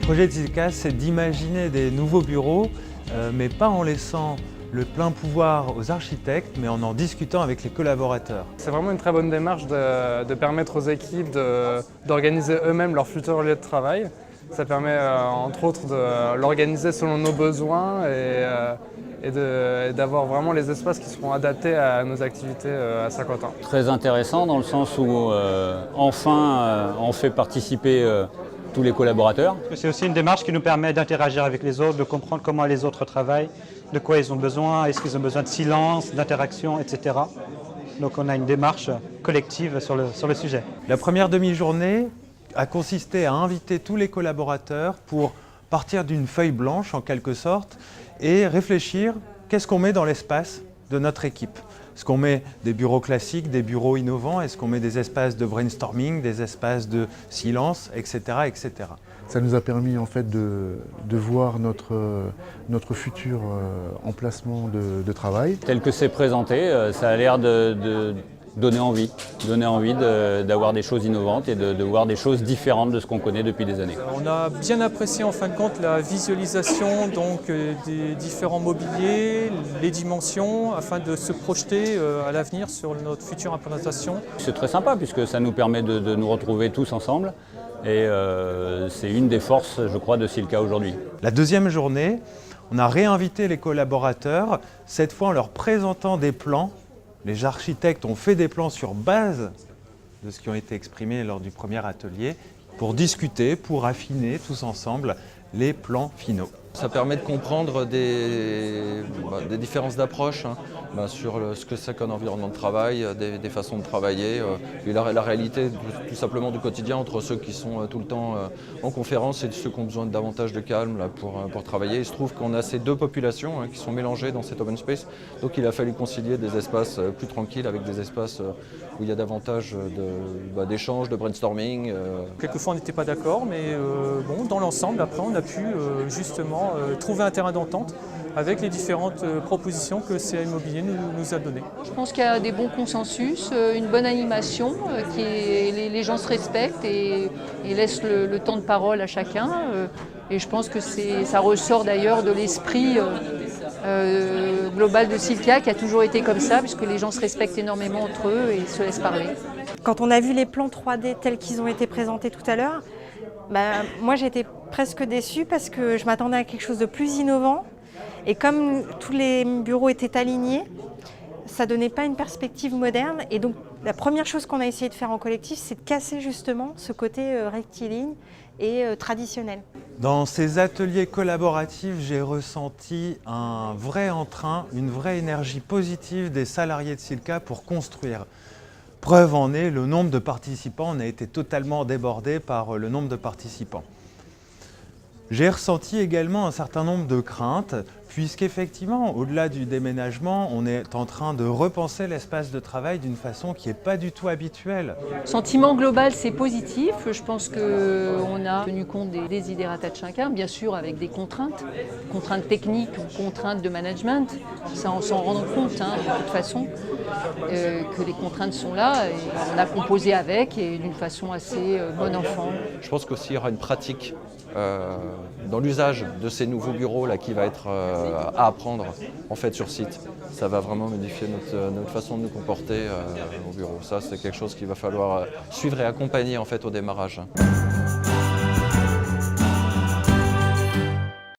projet de Silka, c'est d'imaginer des nouveaux bureaux, mais pas en laissant le plein pouvoir aux architectes, mais en discutant avec les collaborateurs. C'est vraiment une très bonne démarche de permettre aux équipes d'organiser eux-mêmes leur futur lieu de travail. Ça permet entre autres de l'organiser selon nos besoins et d'avoir vraiment les espaces qui seront adaptés à nos activités à Saint-Quentin. Très intéressant dans le sens où enfin on fait participer tous les collaborateurs. C'est aussi une démarche qui nous permet d'interagir avec les autres, de comprendre comment les autres travaillent, de quoi ils ont besoin, est-ce qu'ils ont besoin de silence, d'interaction, etc. Donc on a une démarche collective sur le sujet. La première demi-journée a consisté à inviter tous les collaborateurs pour partir d'une feuille blanche en quelque sorte et réfléchir qu'est-ce qu'on met dans l'espace de notre équipe. Est-ce qu'on met des bureaux classiques, des bureaux innovants? Est-ce qu'on met des espaces de brainstorming, des espaces de silence, etc., etc. Ça nous a permis en fait de voir notre futur emplacement de travail. Tel que c'est présenté, ça a l'air de donner envie d'avoir des choses innovantes et de voir des choses différentes de ce qu'on connaît depuis des années. On a bien apprécié en fin de compte la visualisation des différents mobiliers, les dimensions, afin de se projeter à l'avenir sur notre future implantation. C'est très sympa puisque ça nous permet de nous retrouver tous ensemble et c'est une des forces, je crois, de Silka aujourd'hui. La deuxième journée, on a réinvité les collaborateurs, cette fois en leur présentant des plans. Les architectes ont fait des plans sur base de ce qui ont été exprimés lors du premier atelier pour discuter, pour affiner tous ensemble les plans finaux. Ça permet de comprendre des différences d'approche sur ce que c'est qu'un environnement de travail, des façons de travailler, et la réalité tout simplement du quotidien entre ceux qui sont tout le temps en conférence et ceux qui ont besoin de davantage de calme pour travailler. Il se trouve qu'on a ces deux populations qui sont mélangées dans cet open space, donc il a fallu concilier des espaces plus tranquilles avec des espaces où il y a davantage d'échanges, de brainstorming. Quelquefois on n'était pas d'accord, mais dans l'ensemble, après on a pu justement trouver un terrain d'entente avec les différentes propositions que CA Immobilier nous a données. Je pense qu'il y a des bons consensus, une bonne animation, les gens se respectent et laissent le temps de parole à chacun. Et je pense que ça ressort d'ailleurs de l'esprit global de Silka qui a toujours été comme ça, puisque les gens se respectent énormément entre eux et se laissent parler. Quand on a vu les plans 3D tels qu'ils ont été présentés tout à l'heure, moi j'étais presque déçue parce que je m'attendais à quelque chose de plus innovant. Et comme tous les bureaux étaient alignés, ça ne donnait pas une perspective moderne. Et donc la première chose qu'on a essayé de faire en collectif, c'est de casser justement ce côté rectiligne et traditionnel. Dans ces ateliers collaboratifs, j'ai ressenti un vrai entrain, une vraie énergie positive des salariés de Silka pour construire. Preuve en est, le nombre de participants, on a été totalement débordé par le nombre de participants. J'ai ressenti également un certain nombre de craintes, puisqu'effectivement, au-delà du déménagement, on est en train de repenser l'espace de travail d'une façon qui n'est pas du tout habituelle. Sentiment global, c'est positif. Je pense qu'on a tenu compte des desiderata de chacun, bien sûr avec des contraintes techniques ou contraintes de management. Ça, on s'en rend compte de toute façon, que les contraintes sont là. Et on a composé avec et d'une façon assez bon enfant. Je pense qu'aussi il y aura une pratique dans l'usage de ces nouveaux bureaux là, qui va être à apprendre en fait sur site. Ça va vraiment modifier notre façon de nous comporter au bureau. Ça, c'est quelque chose qu'il va falloir suivre et accompagner en fait au démarrage.